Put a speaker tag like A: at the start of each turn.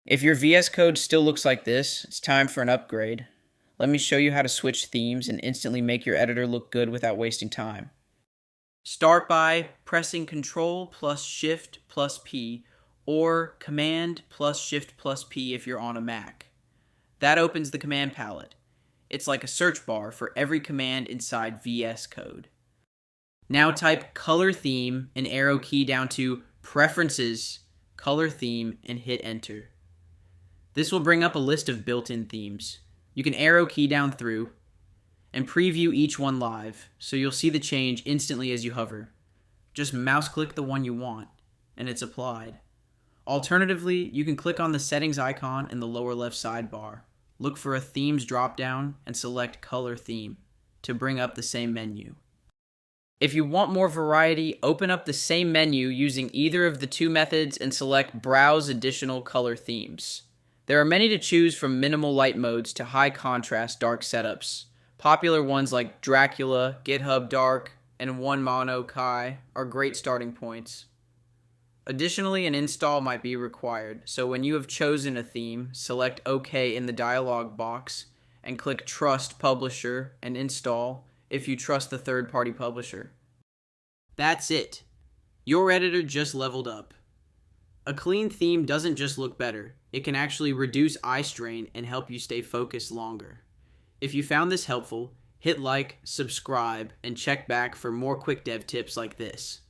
A: If your VS Code still looks like this, it's time for an upgrade. Let me show you how to switch themes and instantly make your editor look good without wasting time. Start by pressing Ctrl plus Shift plus P or Command plus Shift plus P if you're on a Mac. That opens the command palette. It's like a search bar for every command inside VS Code. Now type color theme and arrow key down to Preferences, Color Theme, and hit Enter. This will bring up a list of built-in themes. You can arrow key down through and preview each one live, so you'll see the change instantly as you hover. Just mouse click the one you want, and it's applied. Alternatively, you can click on the settings icon in the lower left sidebar. Look for a themes dropdown and select color theme to bring up the same menu. If you want more variety, open up the same menu using either of the two methods and select Browse Additional Color Themes. There are many to choose from minimal light modes to high contrast dark setups. Popular ones like Dracula, GitHub Dark, and One Mono Kai are great starting points. Additionally, an install might be required, so when you have chosen a theme, select OK in the dialog box and click Trust Publisher and Install if you trust the third-party publisher. That's it. Your editor just leveled up. A clean theme doesn't just look better, it can actually reduce eye strain and help you stay focused longer. If you found this helpful, hit like, subscribe, and check back for more quick dev tips like this.